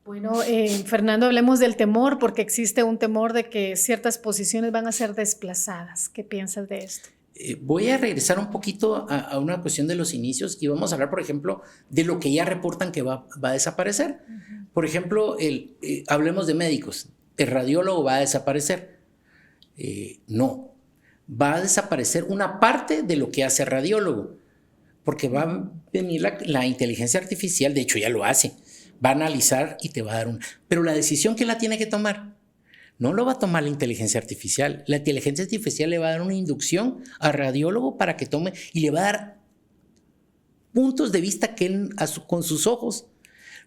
Bueno, Fernando, hablemos del temor, porque existe un temor de que ciertas posiciones van a ser desplazadas. ¿Qué piensas de esto? Voy a regresar un poquito a una cuestión de los inicios y vamos a hablar, por ejemplo, de lo que ya reportan que va a desaparecer. Por ejemplo, hablemos de médicos. ¿El radiólogo va a desaparecer? No. Va a desaparecer una parte de lo que hace el radiólogo, porque va a venir la inteligencia artificial, de hecho ya lo hace, va a analizar y te va a dar Pero la decisión, ¿quién la tiene que tomar? No lo va a tomar la inteligencia artificial. La inteligencia artificial le va a dar una inducción al radiólogo para que tome y le va a dar puntos de vista que él con sus ojos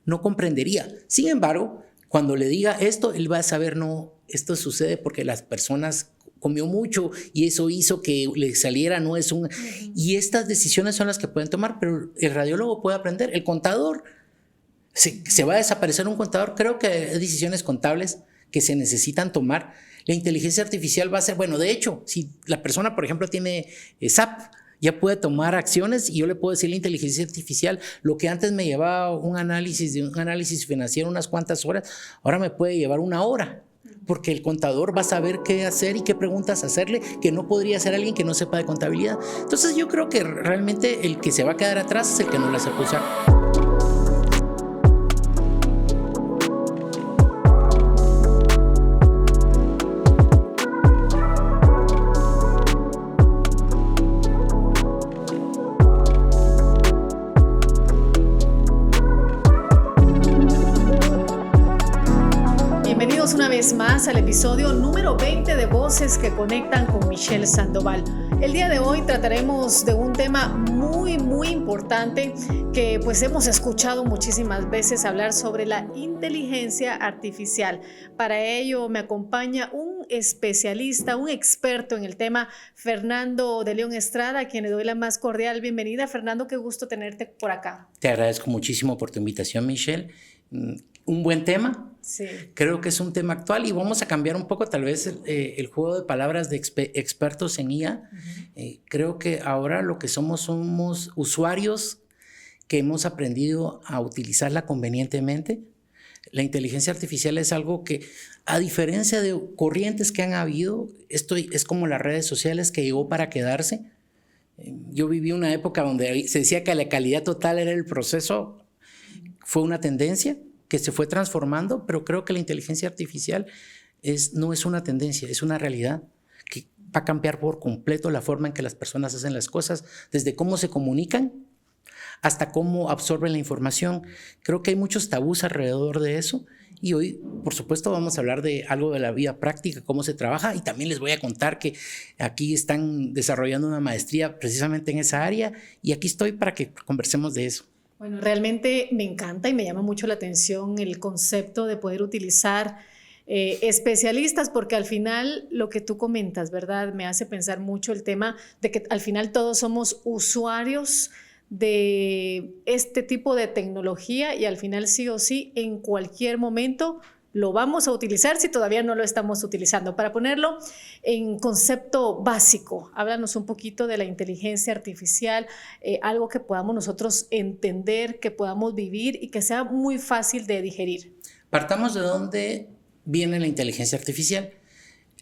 no comprendería. Sin embargo, cuando le diga esto, él va a saber, no, esto sucede porque las personas comió mucho y eso hizo que le saliera, no es un... Y estas decisiones son las que pueden tomar, pero el radiólogo puede aprender. El contador, se va a desaparecer un contador. Creo que hay decisiones contables que se necesitan tomar. La inteligencia artificial va a ser, bueno, de hecho, si la persona, por ejemplo, tiene SAP, ya puede tomar acciones y yo le puedo decir a la inteligencia artificial, lo que antes me llevaba un análisis financiero unas cuantas horas, ahora me puede llevar una hora, porque el contador va a saber qué hacer y qué preguntas hacerle, que no podría hacer alguien que no sepa de contabilidad. Entonces yo creo que realmente el que se va a quedar atrás es el que no la sepa usar. Una vez más al episodio número 20 de Voces que Conectan con Michelle Sandoval. El día de hoy trataremos de un tema muy importante que pues hemos escuchado muchísimas veces hablar sobre la inteligencia artificial. Para ello me acompaña un especialista, un experto en el tema, Fernando de León Estrada, a quien le doy la más cordial bienvenida. Fernando, qué gusto tenerte por acá. Te agradezco muchísimo por tu invitación, Michelle. Un buen tema. Sí. Creo que es un tema actual y vamos a cambiar un poco tal vez el juego de palabras de expertos en IA. Creo que ahora lo que somos usuarios que hemos aprendido a utilizarla convenientemente. La inteligencia artificial es algo que, a diferencia de corrientes que han habido, esto es como las redes sociales que llegó para quedarse. Yo viví una época donde se decía que la calidad total era el proceso. Fue una tendencia que se fue transformando, pero creo que la inteligencia artificial no es una tendencia, es una realidad que va a cambiar por completo la forma en que las personas hacen las cosas, desde cómo se comunican hasta cómo absorben la información. Creo que hay muchos tabús alrededor de eso y hoy, por supuesto, vamos a hablar de algo de la vida práctica, cómo se trabaja, y también les voy a contar que aquí están desarrollando una maestría precisamente en esa área y aquí estoy para que conversemos de eso. Bueno, realmente me encanta y me llama mucho la atención el concepto de poder utilizar especialistas, porque al final lo que tú comentas, ¿verdad? Me hace pensar mucho el tema de que al final todos somos usuarios de este tipo de tecnología y al final sí o sí en cualquier momento lo vamos a utilizar si todavía no lo estamos utilizando. Para ponerlo en concepto básico, háblanos un poquito de la inteligencia artificial, algo que podamos nosotros entender, que podamos vivir y que sea muy fácil de digerir. Partamos de dónde viene la inteligencia artificial.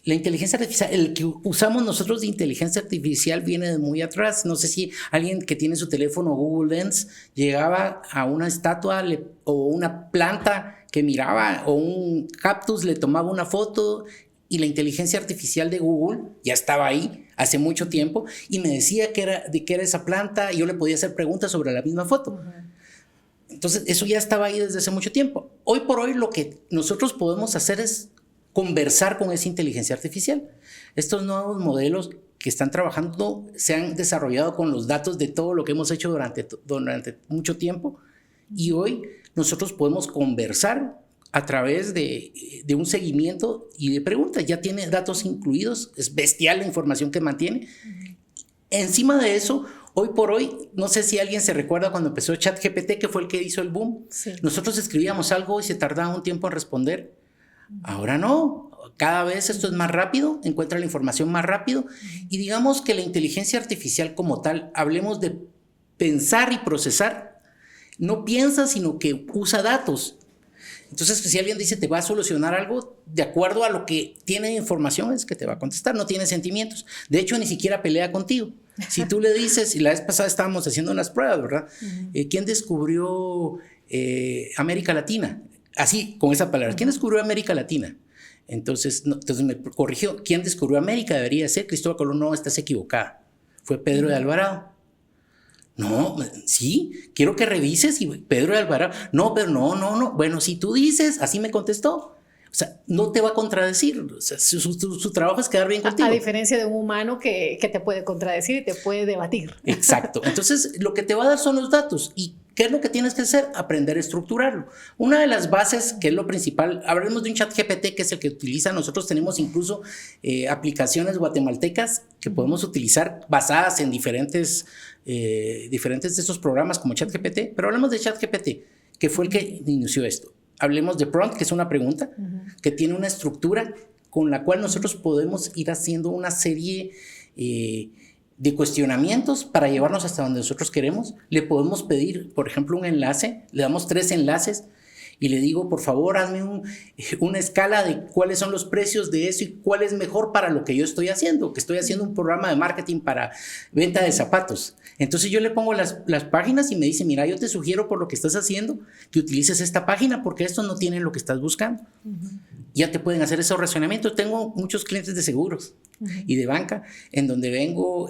La inteligencia artificial, el que usamos nosotros de inteligencia artificial viene de muy atrás. No sé si alguien que tiene su teléfono Google Lens llegaba a una estatua o una planta que miraba o un cactus, le tomaba una foto y la inteligencia artificial de Google ya estaba ahí hace mucho tiempo y me decía de qué era esa planta y yo le podía hacer preguntas sobre la misma foto. Entonces eso ya estaba ahí desde hace mucho tiempo. Hoy por hoy lo que nosotros podemos hacer es conversar con esa inteligencia artificial. Estos nuevos modelos que están trabajando se han desarrollado con los datos de todo lo que hemos hecho durante mucho tiempo y hoy nosotros podemos conversar a través de un seguimiento y de preguntas. Ya tiene datos incluidos, es bestial la información que mantiene. Encima de eso, hoy por hoy, no sé si alguien se recuerda cuando empezó ChatGPT, que fue el que hizo el boom. Sí. Nosotros escribíamos algo y se tardaba un tiempo en responder. Ahora no, cada vez esto es más rápido, encuentra la información más rápido y digamos que la inteligencia artificial como tal, hablemos de pensar y procesar, no piensa sino que usa datos. Entonces, si alguien dice te va a solucionar algo, de acuerdo a lo que tiene información es que te va a contestar, no tiene sentimientos. De hecho, ni siquiera pelea contigo. Si tú le dices, y la vez pasada estábamos haciendo unas pruebas, ¿verdad? ¿Quién descubrió América Latina? Así, con esa palabra. ¿Quién descubrió América Latina? Entonces me corrigió. ¿Quién descubrió América? Debería ser Cristóbal Colón. No, estás equivocada. Fue Pedro de Alvarado. No, sí, quiero que revises. Y Pedro de Alvarado. No, pero no. Bueno, si tú dices, así me contestó. O sea, no te va a contradecir. O sea, su trabajo es quedar bien contigo. A diferencia de un humano que te puede contradecir y te puede debatir. Exacto. Entonces, lo que te va a dar son los datos. ¿Y qué es lo que tienes que hacer? Aprender a estructurarlo. Una de las bases, que es lo principal, hablaremos de un chat GPT, que es el que utiliza. Nosotros tenemos incluso aplicaciones guatemaltecas que podemos utilizar basadas en diferentes de esos programas como chat GPT. Pero hablemos de chat GPT, que fue el que inició esto. Hablemos de prompt, que es una pregunta que tiene una estructura con la cual nosotros podemos ir haciendo una serie de cuestionamientos para llevarnos hasta donde nosotros queremos. Le podemos pedir, por ejemplo, un enlace, le damos 3 enlaces y le digo, por favor, hazme una escala de cuáles son los precios de eso y cuál es mejor para lo que yo estoy haciendo, que estoy haciendo un programa de marketing para venta de zapatos. Entonces yo le pongo las páginas y me dice, mira, yo te sugiero por lo que estás haciendo que utilices esta página porque estos no tienen lo que estás buscando. Ya te pueden hacer esos razonamientos. Tengo muchos clientes de seguros y de banca en donde vengo,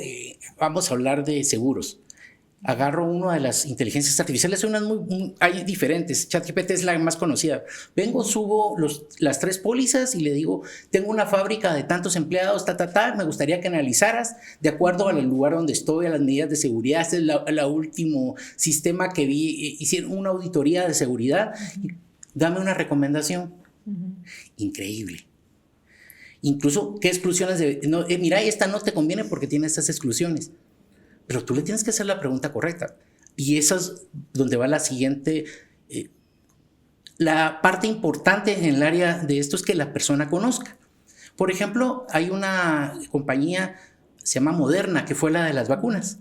vamos a hablar de seguros. Agarro una de las inteligencias artificiales, hay diferentes, ChatGPT es la más conocida. Vengo, subo las 3 pólizas y le digo, tengo una fábrica de tantos empleados, me gustaría que analizaras de acuerdo al lugar donde estoy, a las medidas de seguridad. Este es el último sistema que vi, hicieron una auditoría de seguridad. Dame una recomendación. Increíble. Incluso, ¿qué exclusiones? Mira, esta no te conviene porque tiene estas exclusiones. Pero tú le tienes que hacer la pregunta correcta. Y esa es donde va la siguiente. La parte importante en el área de esto es que la persona conozca. Por ejemplo, hay una compañía, se llama Moderna, que fue la de las vacunas.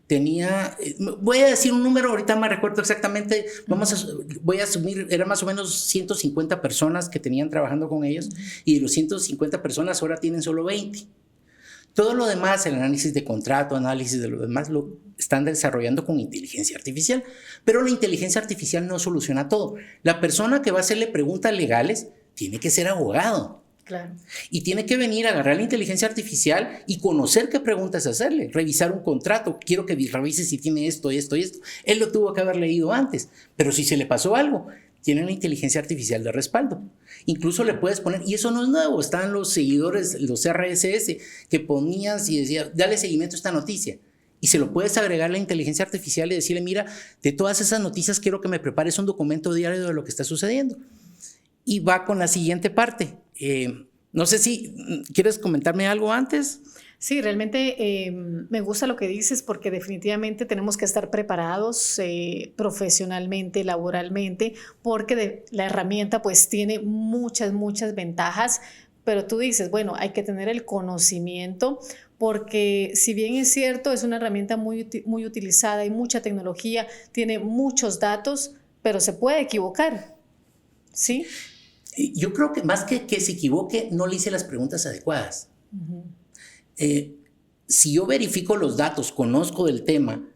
Tenía, voy a decir un número, ahorita me recuerdo exactamente, voy a asumir, eran más o menos 150 personas que tenían trabajando con ellos, y de los 150 personas ahora tienen solo 20. Todo lo demás, el análisis de contrato, análisis de lo demás, lo están desarrollando con inteligencia artificial. Pero la inteligencia artificial no soluciona todo. La persona que va a hacerle preguntas legales tiene que ser abogado. Claro. Y tiene que venir a agarrar la inteligencia artificial y conocer qué preguntas hacerle. Revisar un contrato. Quiero que revise si tiene esto, esto y esto. Él lo tuvo que haber leído antes. Pero si se le pasó algo, tiene la inteligencia artificial de respaldo. Incluso le puedes poner, y eso no es nuevo, están los seguidores, los RSS, que ponías y decías, dale seguimiento a esta noticia. Y se lo puedes agregar a la inteligencia artificial y decirle, mira, de todas esas noticias quiero que me prepares un documento diario de lo que está sucediendo. Y va con la siguiente parte. No sé si quieres comentarme algo antes. Sí, realmente me gusta lo que dices porque definitivamente tenemos que estar preparados profesionalmente, laboralmente, porque la herramienta pues tiene muchas ventajas, pero tú dices, bueno, hay que tener el conocimiento porque si bien es cierto, es una herramienta muy utilizada, hay mucha tecnología, tiene muchos datos, pero se puede equivocar, ¿sí? Yo creo que más que se equivoque, no le hice las preguntas adecuadas. Si yo verifico los datos, conozco del tema,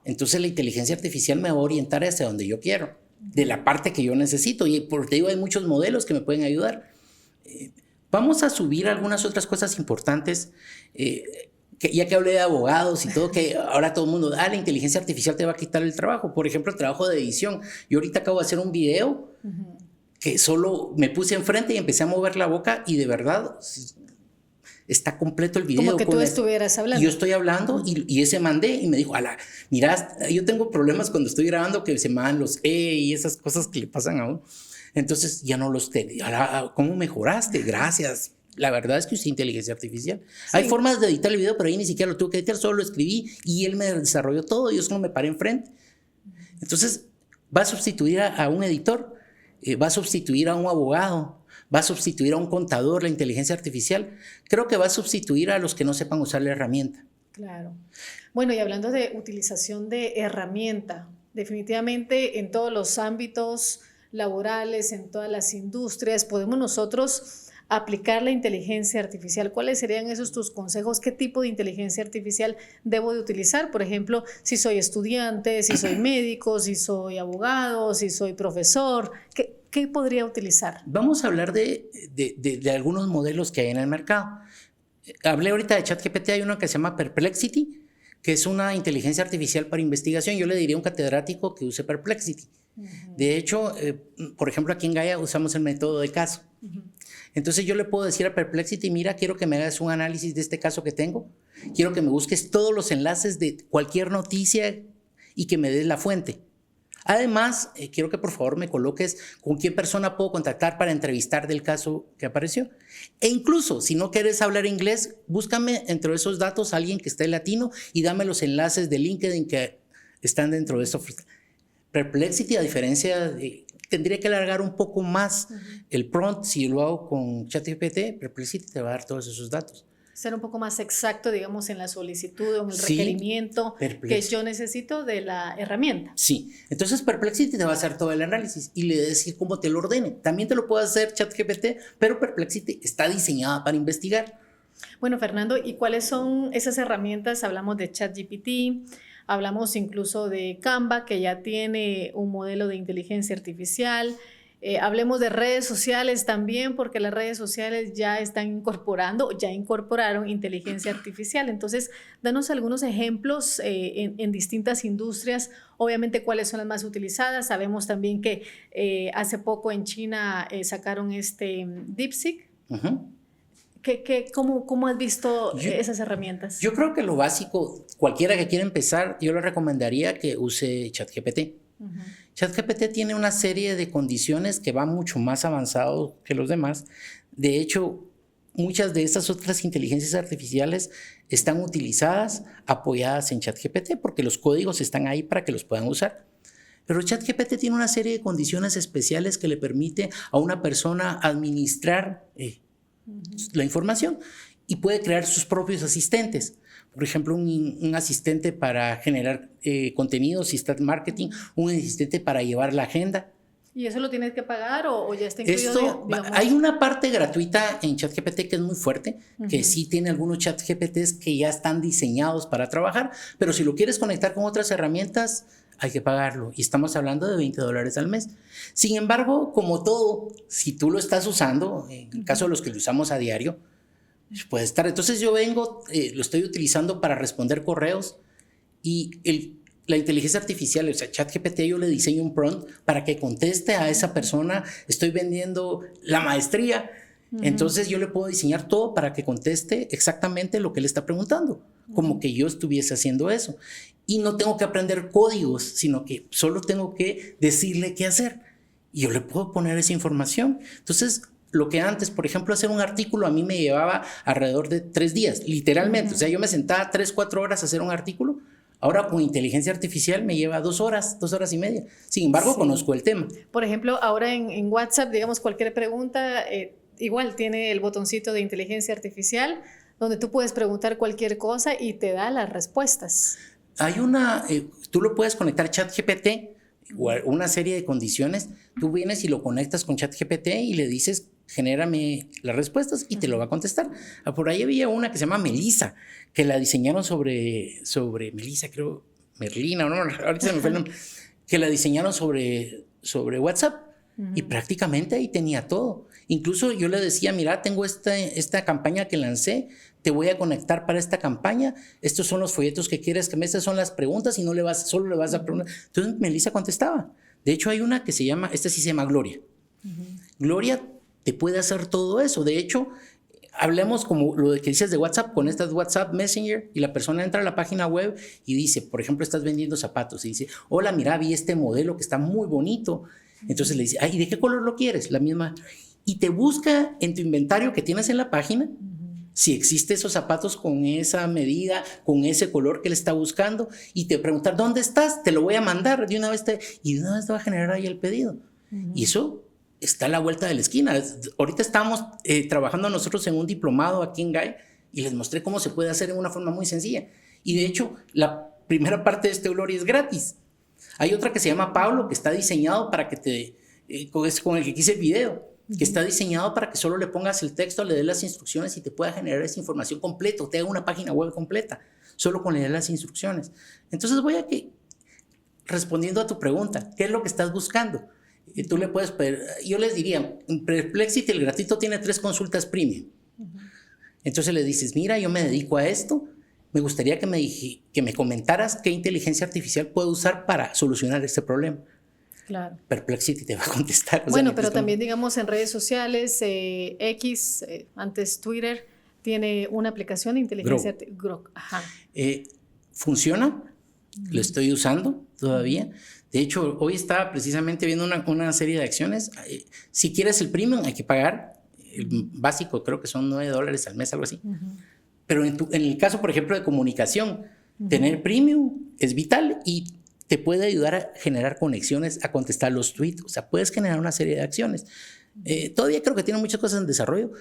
entonces la inteligencia artificial me va a orientar hacia donde yo quiero, de la parte que yo necesito. Y por te digo, hay muchos modelos que me pueden ayudar. Vamos a subir algunas otras cosas importantes, ya que hablé de abogados y todo, que ahora todo el mundo, la inteligencia artificial te va a quitar el trabajo. Por ejemplo, el trabajo de edición. Yo ahorita acabo de hacer un video que solo me puse enfrente y empecé a mover la boca y de verdad está completo el video. Como que tú estuvieras hablando. Yo estoy hablando y ese mandé y me dijo, mira, yo tengo problemas cuando estoy grabando que se me dan los y esas cosas que le pasan a uno. Entonces ya no los tengo. ¿Cómo mejoraste? Gracias. La verdad es que usé inteligencia artificial. Sí. Hay formas de editar el video, pero ahí ni siquiera lo tuve que editar, solo lo escribí y él me desarrolló todo y yo solo me paré enfrente. Entonces va a sustituir a un editor, va a sustituir a un abogado, va a sustituir a un contador, la inteligencia artificial. Creo que va a sustituir a los que no sepan usar la herramienta. Claro. Bueno, y hablando de utilización de herramienta, definitivamente en todos los ámbitos laborales, en todas las industrias, podemos nosotros aplicar la inteligencia artificial. ¿Cuáles serían esos tus consejos? ¿Qué tipo de inteligencia artificial debo de utilizar? Por ejemplo, si soy estudiante, si soy médico, si soy abogado, si soy profesor, ¿qué podría utilizar? Vamos a hablar de algunos modelos que hay en el mercado. Hablé ahorita de ChatGPT, hay uno que se llama Perplexity, que es una inteligencia artificial para investigación. Yo le diría a un catedrático que use Perplexity. De hecho, por ejemplo, aquí en Gaia usamos el método de caso. Entonces yo le puedo decir a Perplexity, mira, quiero que me hagas un análisis de este caso que tengo, quiero que me busques todos los enlaces de cualquier noticia y que me des la fuente. Además, quiero que por favor me coloques con qué persona puedo contactar para entrevistar del caso que apareció. E incluso, si no quieres hablar inglés, búscame dentro de esos datos a alguien que esté latino y dame los enlaces de LinkedIn que están dentro de esto. Perplexity, a diferencia tendría que alargar un poco más el prompt. Si lo hago con ChatGPT, Perplexity te va a dar todos esos datos. Ser un poco más exacto, digamos, en la solicitud o en el requerimiento que yo necesito de la herramienta. Sí, entonces Perplexity te va a hacer todo el análisis y le decir cómo te lo ordene. También te lo puede hacer ChatGPT, pero Perplexity está diseñada para investigar. Bueno, Fernando, ¿y cuáles son esas herramientas? Hablamos de ChatGPT, hablamos incluso de Canva, que ya tiene un modelo de inteligencia artificial. Hablemos de redes sociales también, porque las redes sociales ya incorporaron inteligencia artificial. Entonces, danos algunos ejemplos en distintas industrias, obviamente cuáles son las más utilizadas. Sabemos también que hace poco en China sacaron DeepSeek. ¿Cómo has visto esas herramientas? Yo creo que lo básico, cualquiera que quiera empezar, yo le recomendaría que use ChatGPT. ChatGPT tiene una serie de condiciones que van mucho más avanzado que los demás. De hecho, muchas de estas otras inteligencias artificiales están utilizadas, apoyadas en ChatGPT, porque los códigos están ahí para que los puedan usar. Pero ChatGPT tiene una serie de condiciones especiales que le permite a una persona administrar la información y puede crear sus propios asistentes. Por ejemplo, un asistente para generar contenido, si está en marketing, un asistente para llevar la agenda. ¿Y eso lo tienes que pagar o ya está incluido? Hay una parte gratuita en ChatGPT que es muy fuerte, que sí tiene algunos ChatGPTs que ya están diseñados para trabajar, pero si lo quieres conectar con otras herramientas, hay que pagarlo. Y estamos hablando de $20 al mes. Sin embargo, como todo, si tú lo estás usando, en el caso de los que lo usamos a diario, puede estar. Entonces yo lo estoy utilizando para responder correos y la inteligencia artificial, o sea, ChatGPT, yo le diseño un prompt para que conteste a esa persona. Estoy vendiendo la maestría. Entonces yo le puedo diseñar todo para que conteste exactamente lo que él está preguntando, como que yo estuviese haciendo eso. Y no tengo que aprender códigos, sino que solo tengo que decirle qué hacer. Y yo le puedo poner esa información. Entonces, lo que antes, por ejemplo, hacer un artículo a mí me llevaba alrededor de 3 días, literalmente. O sea, yo me sentaba 3-4 horas a hacer un artículo. Ahora con inteligencia artificial me lleva 2 horas, 2 horas y media. Sin embargo, conozco el tema. Por ejemplo, ahora en WhatsApp, digamos, cualquier pregunta, igual tiene el botoncito de inteligencia artificial, donde tú puedes preguntar cualquier cosa y te da las respuestas. Hay tú lo puedes conectar ChatGPT, una serie de condiciones. Tú vienes y lo conectas con ChatGPT y le dices, genérame las respuestas y te lo va a contestar. Por ahí había una que se llama Melissa, que la diseñaron sobre Melissa, creo, Merlina, no, ahorita se me fue el nombre, que la diseñaron sobre WhatsApp y prácticamente ahí tenía todo. Incluso yo le decía, mira, tengo esta campaña que lancé, te voy a conectar para esta campaña, estos son los folletos que quieres que me, estas son las preguntas y solo le vas a preguntar. Entonces Melissa contestaba. De hecho hay una que se llama, esta sí se llama Gloria. Gloria te puede hacer todo eso. De hecho, hablemos como lo que dices de WhatsApp, con estas WhatsApp Messenger y la persona entra a la página web y dice, por ejemplo, estás vendiendo zapatos y dice, hola, mira, vi este modelo que está muy bonito. Entonces le dice, ay, ¿de qué color lo quieres? La misma. Y te busca en tu inventario que tienes en la página si existe esos zapatos con esa medida, con ese color que él está buscando y te pregunta, ¿dónde estás? Te lo voy a mandar de una vez y de una vez te va a generar ahí el pedido. Y eso está a la vuelta de la esquina. Ahorita estamos trabajando nosotros en un diplomado aquí en GAE y les mostré cómo se puede hacer en una forma muy sencilla. Y de hecho, la primera parte de Gloria es gratis. Hay otra que se llama Pablo, que está diseñado para que con el que quise el video, que está diseñado para que solo le pongas el texto, le des las instrucciones y te pueda generar esa información completa, o te haga una página web completa, solo con leer las instrucciones. Entonces respondiendo a tu pregunta, ¿qué es lo que estás buscando? Tú le puedes pedir, yo les diría, en Perplexity el gratuito tiene 3 consultas premium. Entonces le dices, mira, yo me dedico a esto, me gustaría que me comentaras qué inteligencia artificial puedo usar para solucionar este problema. Claro. Perplexity te va a contestar. Bueno, pero también, digamos, en redes sociales, X, antes Twitter, tiene una aplicación de inteligencia artificial. Grok. Ajá. ¿Funciona? Lo estoy usando todavía. De hecho, hoy estaba precisamente viendo una serie de acciones. Si quieres el premium, hay que pagar. El básico creo que son $9 al mes, algo así. Pero en el caso, por ejemplo, de comunicación, tener premium es vital y te puede ayudar a generar conexiones, a contestar los tweets. O sea, puedes generar una serie de acciones. Todavía creo que tiene muchas cosas en desarrollo,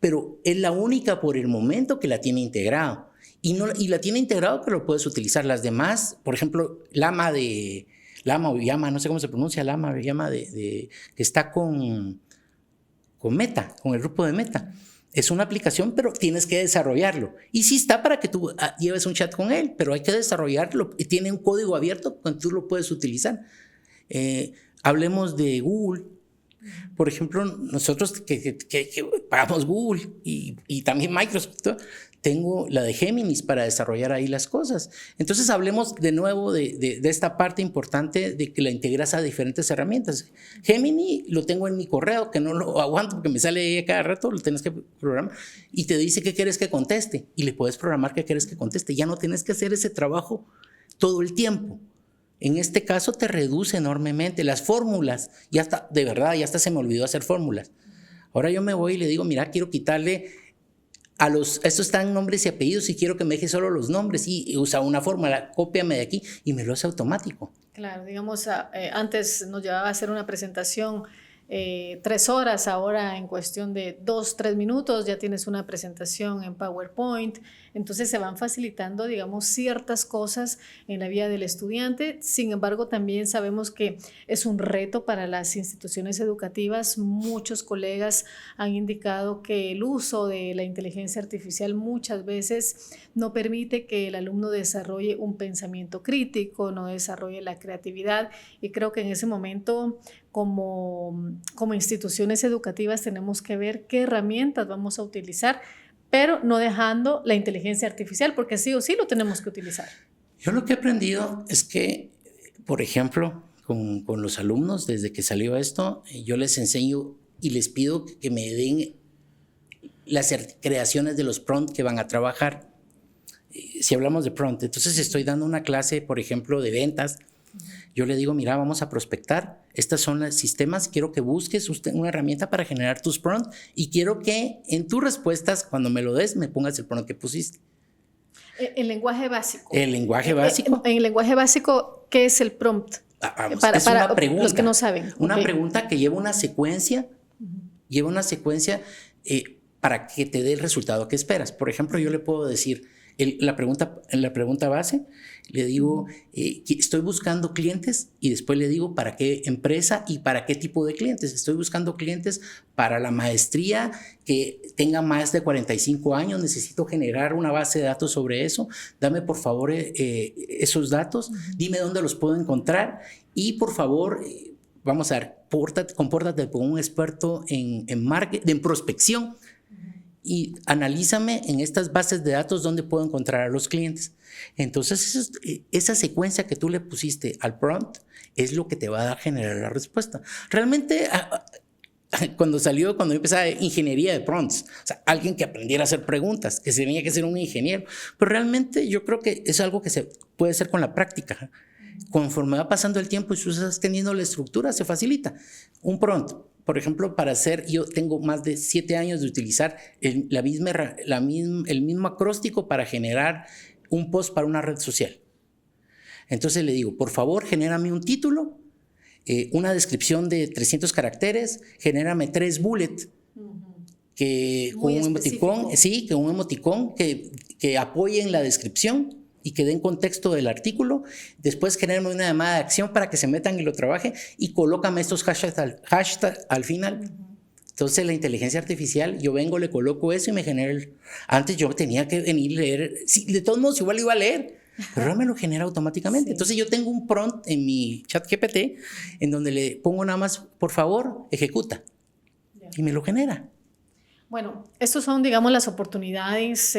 pero es la única por el momento que la tiene integrado. Y la tiene integrado que lo puedes utilizar. Las demás, por ejemplo, Llama o Llama, no sé cómo se pronuncia, Llama o Llama, que está con Meta, con el grupo de Meta. Es una aplicación, pero tienes que desarrollarlo. Y sí está para que tú lleves un chat con él, pero hay que desarrollarlo. Y tiene un código abierto cuando tú lo puedes utilizar. Hablemos de Google. Por ejemplo, nosotros que pagamos Google y también Microsoft, tengo la de Géminis para desarrollar ahí las cosas. Entonces hablemos de nuevo de esta parte importante de que la integras a diferentes herramientas. Gemini lo tengo en mi correo, que no lo aguanto porque me sale ahí a cada rato, lo tienes que programar y te dice qué quieres que conteste y le puedes programar qué quieres que conteste. Ya no tienes que hacer ese trabajo todo el tiempo. En este caso te reduce enormemente las fórmulas. Ya está, de verdad, ya hasta se me olvidó hacer fórmulas. Ahora yo me voy y le digo, mira, quiero quitarle estos están nombres y apellidos y quiero que me deje solo los nombres y usa una fórmula, cópiame de aquí y me lo hace automático. Claro, digamos, antes nos llevaba a hacer una presentación 3 horas, ahora en cuestión de 2-3 minutos ya tienes una presentación en PowerPoint. Entonces se van facilitando, digamos, ciertas cosas en la vida del estudiante. Sin embargo, también sabemos que es un reto para las instituciones educativas. Muchos colegas han indicado que el uso de la inteligencia artificial muchas veces no permite que el alumno desarrolle un pensamiento crítico, no desarrolle la creatividad, y creo que en ese momento como instituciones educativas tenemos que ver qué herramientas vamos a utilizar, pero no dejando la inteligencia artificial, porque sí o sí lo tenemos que utilizar. Yo lo que he aprendido es que, por ejemplo, con los alumnos, desde que salió esto, yo les enseño y les pido que me den las creaciones de los prompts que van a trabajar. Si hablamos de prompt, entonces estoy dando una clase, por ejemplo, de ventas. Yo le digo, mira, vamos a prospectar. Estos son los sistemas. Quiero que busques una herramienta para generar tus prompts y quiero que en tus respuestas, cuando me lo des, me pongas el prompt que pusiste. El lenguaje básico. El lenguaje básico. En el lenguaje básico, ¿qué es el prompt? Vamos, es una pregunta. Los que no saben. Una pregunta que lleva una secuencia, para que te dé el resultado que esperas. Por ejemplo, yo le puedo decir, en la pregunta base, le digo, estoy buscando clientes, y después le digo para qué empresa y para qué tipo de clientes. Estoy buscando clientes para la maestría que tenga más de 45 años, necesito generar una base de datos sobre eso. Dame por favor esos datos, dime dónde los puedo encontrar y por favor, vamos a ver, compórtate como un experto en marketing, en prospección. Y analízame en estas bases de datos dónde puedo encontrar a los clientes. Entonces, esa secuencia que tú le pusiste al prompt es lo que te va a generar la respuesta. Realmente, cuando yo empezaba ingeniería de prompts, o sea, alguien que aprendiera a hacer preguntas, que se tenía que ser un ingeniero, pero realmente yo creo que es algo que se puede hacer con la práctica. Conforme va pasando el tiempo y tú estás teniendo la estructura, se facilita. Un prompt, por ejemplo, yo tengo más de 7 años de utilizar el mismo acróstico para generar un post para una red social. Entonces le digo, por favor, genérame un título, una descripción de 300 caracteres, genérame 3 bullets con un emoticón, que apoyen la descripción y que den contexto del artículo, después genérame una llamada de acción para que se metan y lo trabajen y colócame estos hashtags al final. Entonces la inteligencia artificial, yo vengo, le coloco eso y me genera Antes yo tenía que venir a leer, sí, de todos modos igual iba a leer, pero ahora me lo genera automáticamente. Sí. Entonces yo tengo un prompt en mi chat GPT en donde le pongo nada más, por favor, ejecuta, y me lo genera. Bueno, estos son, digamos, las oportunidades,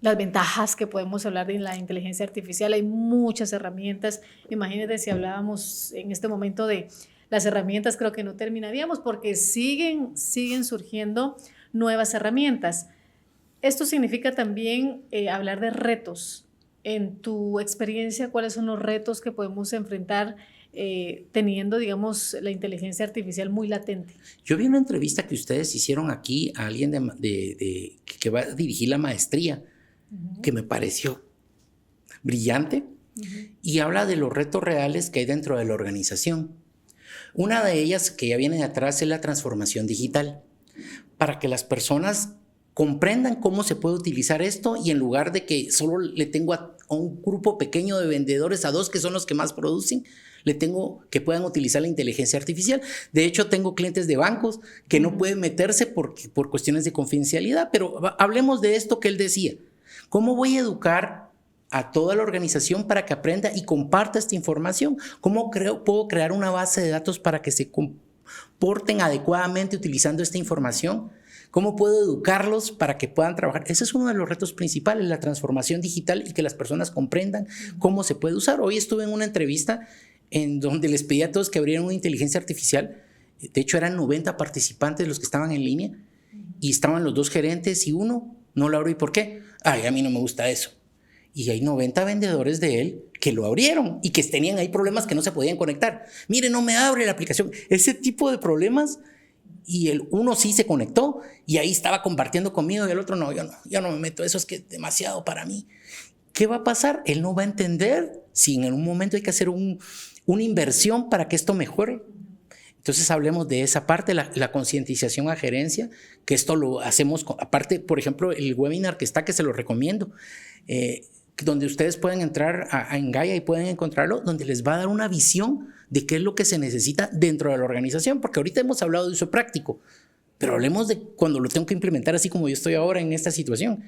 las ventajas que podemos hablar de la inteligencia artificial. Hay muchas herramientas. Imagínate si hablábamos en este momento de las herramientas, creo que no terminaríamos porque siguen surgiendo nuevas herramientas. Esto significa también hablar de retos. En tu experiencia, ¿cuáles son los retos que podemos enfrentar teniendo, digamos, la inteligencia artificial muy latente? Yo vi una entrevista que ustedes hicieron aquí a alguien que va a dirigir la maestría, que me pareció brillante, y habla de los retos reales que hay dentro de la organización. Una de ellas, que ya viene de atrás, es la transformación digital, para que las personas comprendan cómo se puede utilizar esto y en lugar de que solo le tengo a un grupo pequeño de vendedores, a 2 que son los que más producen, le tengo que puedan utilizar la inteligencia artificial. De hecho, tengo clientes de bancos que no pueden meterse por cuestiones de confidencialidad, pero hablemos de esto que él decía. ¿Cómo voy a educar a toda la organización para que aprenda y comparta esta información? ¿Cómo puedo crear una base de datos para que se comporten adecuadamente utilizando esta información? ¿Cómo puedo educarlos para que puedan trabajar? Ese es uno de los retos principales, la transformación digital y que las personas comprendan cómo se puede usar. Hoy estuve en una entrevista en donde les pedí a todos que abrieran una inteligencia artificial. De hecho, eran 90 participantes los que estaban en línea y estaban los 2 gerentes y uno no lo abrió. ¿Y por qué? Ay, a mí no me gusta eso. Y hay 90 vendedores de él que lo abrieron y que tenían ahí problemas que no se podían conectar. Mire, no me abre la aplicación. Ese tipo de problemas. Y el uno sí se conectó y ahí estaba compartiendo conmigo y el otro no, yo no me meto, eso es que es demasiado para mí. ¿Qué va a pasar? Él no va a entender si en un momento hay que hacer una inversión para que esto mejore. Entonces hablemos de esa parte, la concientización a gerencia, que esto lo hacemos, aparte, por ejemplo, el webinar que está, que se lo recomiendo, donde ustedes pueden entrar a Gaia y pueden encontrarlo, donde les va a dar una visión de qué es lo que se necesita dentro de la organización, porque ahorita hemos hablado de uso práctico, pero hablemos de cuando lo tengo que implementar, así como yo estoy ahora en esta situación.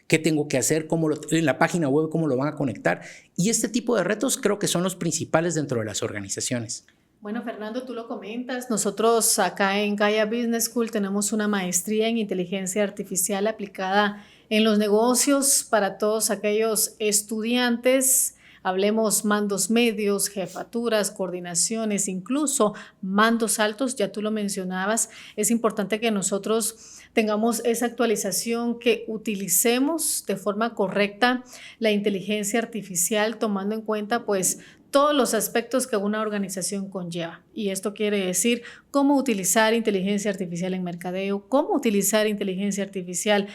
¿Qué tengo que hacer? En la página web, ¿cómo lo van a conectar? Y este tipo de retos creo que son los principales dentro de las organizaciones. Bueno, Fernando, tú lo comentas. Nosotros acá en Gaia Business School tenemos una maestría en inteligencia artificial aplicada en los negocios para todos aquellos estudiantes. Hablemos mandos medios, jefaturas, coordinaciones, incluso mandos altos, ya tú lo mencionabas. Es importante que nosotros tengamos esa actualización, que utilicemos de forma correcta la inteligencia artificial, tomando en cuenta pues todos los aspectos que una organización conlleva. Y esto quiere decir cómo utilizar inteligencia artificial en mercadeo, cómo utilizar inteligencia artificial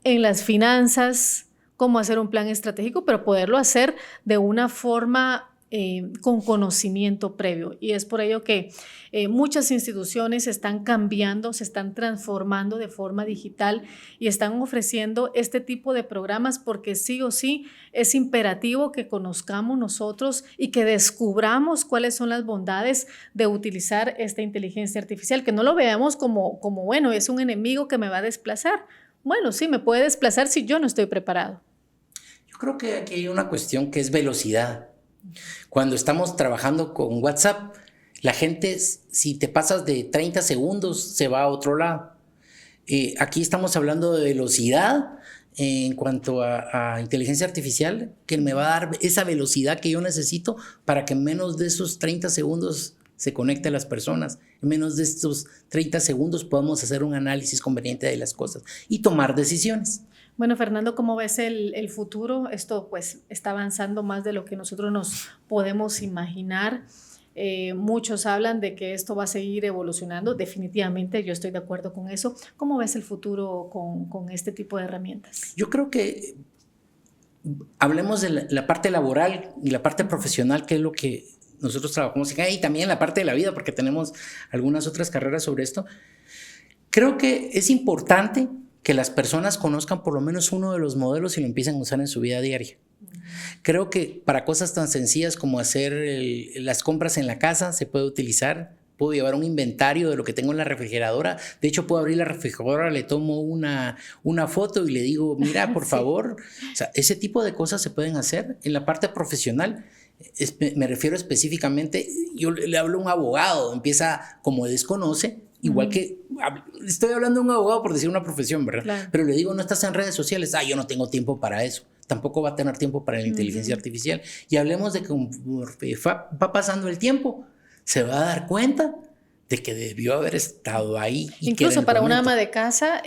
en las finanzas, cómo hacer un plan estratégico, pero poderlo hacer de una forma con conocimiento previo. Y es por ello que muchas instituciones están cambiando, se están transformando de forma digital y están ofreciendo este tipo de programas porque sí o sí es imperativo que conozcamos nosotros y que descubramos cuáles son las bondades de utilizar esta inteligencia artificial, que no lo veamos como bueno, es un enemigo que me va a desplazar. Bueno, sí, me puede desplazar si yo no estoy preparado. Yo creo que aquí hay una cuestión que es velocidad. Cuando estamos trabajando con WhatsApp, la gente, si te pasas de 30 segundos, se va a otro lado. Aquí estamos hablando de velocidad en cuanto a inteligencia artificial, que me va a dar esa velocidad que yo necesito para que en menos de esos 30 segundos se conecte a las personas. En menos de estos 30 segundos podamos hacer un análisis conveniente de las cosas y tomar decisiones. Bueno, Fernando, ¿cómo ves el futuro? Esto pues está avanzando más de lo que nosotros nos podemos imaginar. Muchos hablan de que esto va a seguir evolucionando. Definitivamente yo estoy de acuerdo con eso. ¿Cómo ves el futuro con este tipo de herramientas? Yo creo que hablemos de la parte laboral y la parte profesional, que es lo que nosotros trabajamos y también la parte de la vida, porque tenemos algunas otras carreras sobre esto. Creo que es importante que las personas conozcan por lo menos uno de los modelos y lo empiecen a usar en su vida diaria. Creo que para cosas tan sencillas como hacer las compras en la casa se puede utilizar. Puedo llevar un inventario de lo que tengo en la refrigeradora. De hecho, puedo abrir la refrigeradora, le tomo una foto y le digo, mira, por favor. O sea, ese tipo de cosas se pueden hacer. En la parte profesional, me refiero específicamente, yo le hablo a un abogado, empieza como desconoce, igual que estoy hablando de un abogado por decir una profesión, ¿verdad? Claro. Pero le digo, no estás en redes sociales. Yo no tengo tiempo para eso. Tampoco va a tener tiempo para la inteligencia artificial. Y hablemos de que va pasando el tiempo, se va a dar cuenta de que debió haber estado ahí. Incluso para una ama de casa,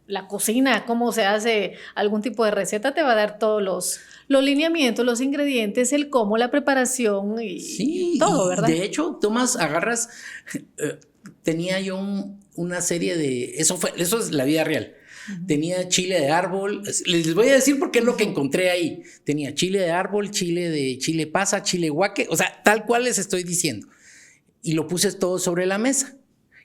la cocina, cómo se hace algún tipo de receta, te va a dar todos los lineamientos, los ingredientes, el cómo, la preparación y todo, ¿verdad? De hecho, agarras, tenía yo una serie de, eso es la vida real. Tenía chile de árbol, les voy a decir porque es lo que encontré ahí. Tenía chile de árbol, chile pasa, chile guaque, o sea, tal cual les estoy diciendo. Y lo puse todo sobre la mesa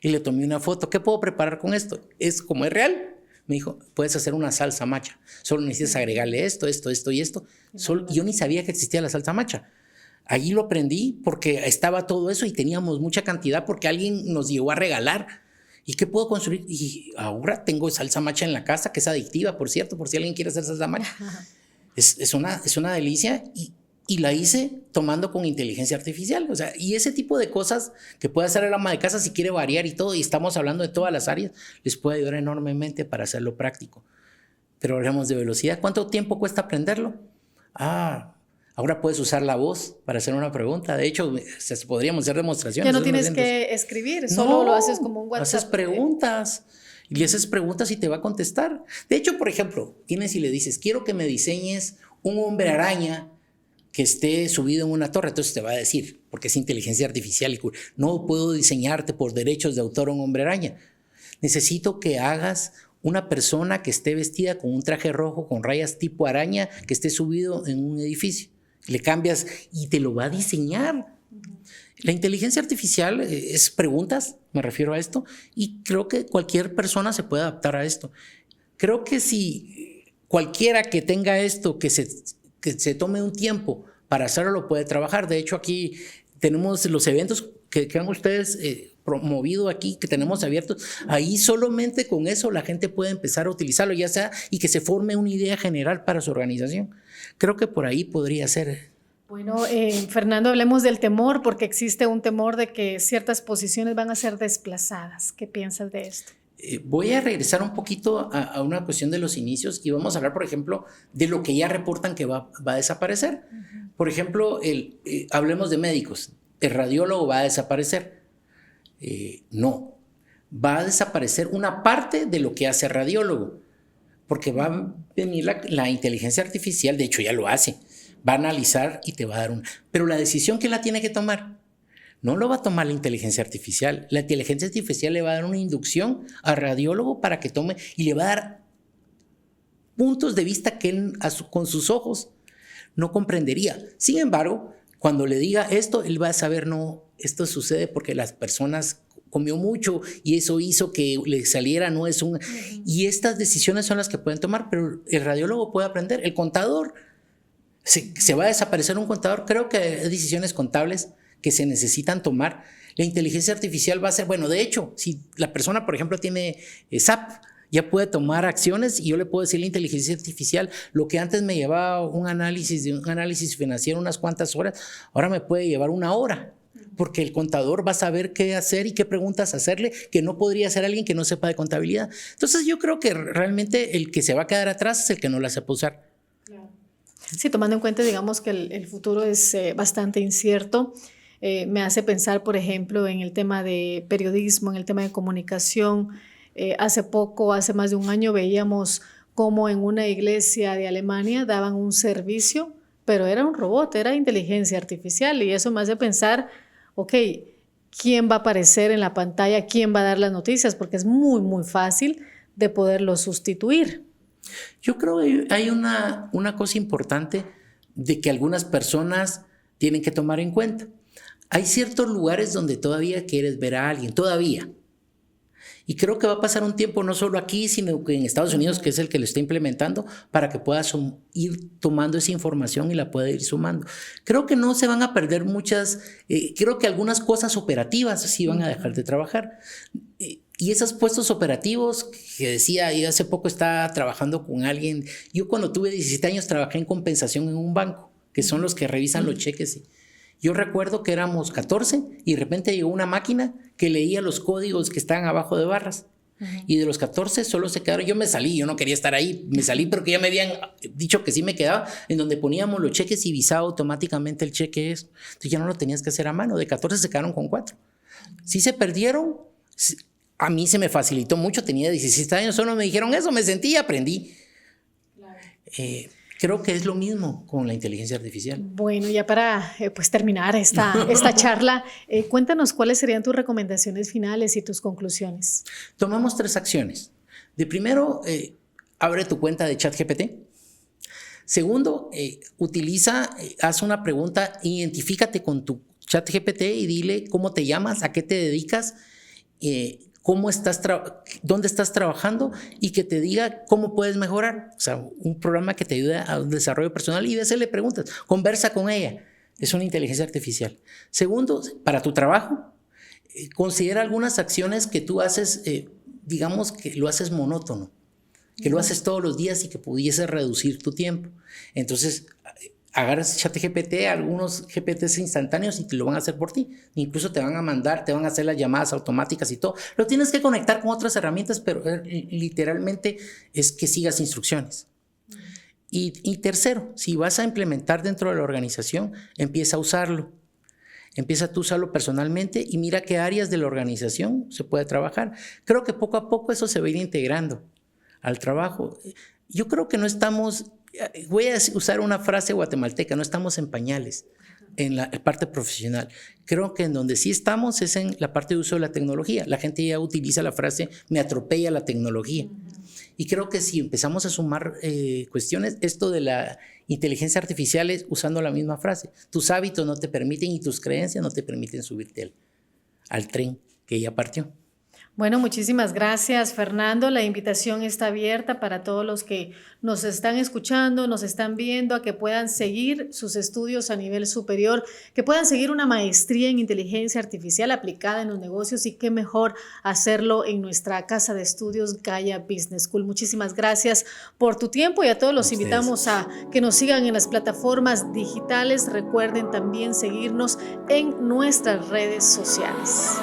y le tomé una foto. ¿Qué puedo preparar con esto? ¿Es como es real? Me dijo, puedes hacer una salsa macha. Solo necesitas agregarle esto y esto. Yo ni sabía que existía la salsa macha. Allí lo aprendí porque estaba todo eso y teníamos mucha cantidad porque alguien nos llegó a regalar. ¿Y qué puedo construir? Y ahora tengo salsa macha en la casa, que es adictiva, por cierto, por si alguien quiere hacer salsa macha. Es una delicia y la hice tomando con inteligencia artificial. O sea, y ese tipo de cosas que puede hacer el ama de casa si quiere variar y todo, y estamos hablando de todas las áreas, les puede ayudar enormemente para hacerlo práctico. Pero hablemos de velocidad. ¿Cuánto tiempo cuesta aprenderlo? Ahora puedes usar la voz para hacer una pregunta. De hecho, podríamos hacer demostraciones. Ya no tienes que escribir, solo lo haces como un WhatsApp. Haces preguntas y le haces preguntas y te va a contestar. De hecho, por ejemplo, tienes y le dices, quiero que me diseñes un hombre araña que esté subido en una torre. Entonces te va a decir, porque es inteligencia artificial, no puedo diseñarte por derechos de autor un hombre araña. Necesito que hagas una persona que esté vestida con un traje rojo con rayas tipo araña que esté subido en un edificio. Le cambias y te lo va a diseñar. La inteligencia artificial es preguntas, me refiero a esto, y creo que cualquier persona se puede adaptar a esto. Creo que si cualquiera que tenga esto, que se tome un tiempo para hacerlo, lo puede trabajar. De hecho, aquí tenemos los eventos que han ustedes promovido aquí, que tenemos abiertos. Ahí solamente con eso la gente puede empezar a utilizarlo, ya sea, y que se forme una idea general para su organización. Creo que por ahí podría ser. Bueno, Fernando, hablemos del temor, porque existe un temor de que ciertas posiciones van a ser desplazadas. ¿Qué piensas de esto? Voy a regresar un poquito a una cuestión de los inicios y vamos a hablar, por ejemplo, de lo que ya reportan que va a desaparecer. Por ejemplo, hablemos de médicos. ¿El radiólogo va a desaparecer? No. Va a desaparecer una parte de lo que hace el radiólogo, porque va a venir la inteligencia artificial, de hecho ya lo hace, va a analizar y te va a dar Pero la decisión, ¿quién la tiene que tomar? No lo va a tomar la inteligencia artificial. La inteligencia artificial le va a dar una inducción al radiólogo para que tome y le va a dar puntos de vista que él con sus ojos no comprendería. Sin embargo, cuando le diga esto, él va a saber, no, esto sucede porque las personas comió mucho y eso hizo que le saliera, no es un... Y estas decisiones son las que pueden tomar, pero el radiólogo puede aprender. El contador, se va a desaparecer un contador. Creo que hay decisiones contables que se necesitan tomar. La inteligencia artificial va a ser, bueno, de hecho, si la persona, por ejemplo, tiene SAP, ya puede tomar acciones y yo le puedo decir a la inteligencia artificial, lo que antes me llevaba un análisis financiero unas cuantas horas, ahora me puede llevar 1 hora, porque el contador va a saber qué hacer y qué preguntas hacerle, que no podría hacer alguien que no sepa de contabilidad. Entonces yo creo que realmente el que se va a quedar atrás es el que no la sepa usar. Sí, tomando en cuenta, digamos, que el futuro es bastante incierto. Me hace pensar, por ejemplo, en el tema de periodismo, en el tema de comunicación. Hace más de un año, veíamos cómo en una iglesia de Alemania daban un servicio, pero era un robot, era inteligencia artificial, y eso me hace pensar, ok, ¿quién va a aparecer en la pantalla? ¿Quién va a dar las noticias? Porque es muy, muy fácil de poderlo sustituir. Yo creo que hay una cosa importante de que algunas personas tienen que tomar en cuenta. Hay ciertos lugares donde todavía quieres ver a alguien, todavía. Y creo que va a pasar un tiempo no solo aquí, sino que en Estados Unidos, que es el que lo está implementando, para que pueda ir tomando esa información y la pueda ir sumando. Creo que no se van a perder muchas, creo que algunas cosas operativas sí van a dejar de trabajar. Y esos puestos operativos que decía, yo hace poco estaba trabajando con alguien, yo cuando tuve 17 años trabajé en compensación en un banco, que son los que revisan los cheques. Yo recuerdo que éramos 14 y de repente llegó una máquina que leía los códigos que estaban abajo de barras. Y de los 14 solo se quedaron, yo me salí, yo no quería estar ahí, me salí porque ya me habían dicho que sí me quedaba, en donde poníamos los cheques y visaba automáticamente el cheque eso. Entonces ya no lo tenías que hacer a mano, de 14 se quedaron con 4. Sí se perdieron, a mí se me facilitó mucho, tenía 17 años, solo me dijeron eso, me sentí y aprendí. Claro. Creo que es lo mismo con la inteligencia artificial. Bueno, ya para pues terminar esta charla, cuéntanos cuáles serían tus recomendaciones finales y tus conclusiones. Tomamos 3 acciones. De primero, abre tu cuenta de ChatGPT. Segundo, haz una pregunta, identifícate con tu ChatGPT y dile cómo te llamas, a qué te dedicas, dónde estás trabajando y que te diga cómo puedes mejorar. O sea, un programa que te ayude al desarrollo personal y de hacerle preguntas. Conversa con ella. Es una inteligencia artificial. Segundo, para tu trabajo, considera algunas acciones que tú haces, digamos que lo haces monótono, que lo haces todos los días y que pudiese reducir tu tiempo. Entonces, agarras ChatGPT, algunos GPTs instantáneos y te lo van a hacer por ti. Incluso te van a mandar, te van a hacer las llamadas automáticas y todo. Lo tienes que conectar con otras herramientas, pero literalmente es que sigas instrucciones. Y tercero, si vas a implementar dentro de la organización, empieza a usarlo. Empieza tú a usarlo personalmente y mira qué áreas de la organización se puede trabajar. Creo que poco a poco eso se va a ir integrando al trabajo. Yo creo que no estamos... Voy a usar una frase guatemalteca, no estamos en pañales en la parte profesional. Creo que en donde sí estamos es en la parte de uso de la tecnología. La gente ya utiliza la frase, me atropella la tecnología. Y creo que si empezamos a sumar cuestiones, esto de la inteligencia artificial es usando la misma frase. Tus hábitos no te permiten y tus creencias no te permiten subirte al tren que ya partió. Bueno, muchísimas gracias, Fernando. La invitación está abierta para todos los que nos están escuchando, nos están viendo, a que puedan seguir sus estudios a nivel superior, que puedan seguir una maestría en inteligencia artificial aplicada en los negocios y qué mejor hacerlo en nuestra casa de estudios Gaia Business School. Muchísimas gracias por tu tiempo y a todos los invitamos a que nos sigan en las plataformas digitales. Recuerden también seguirnos en nuestras redes sociales.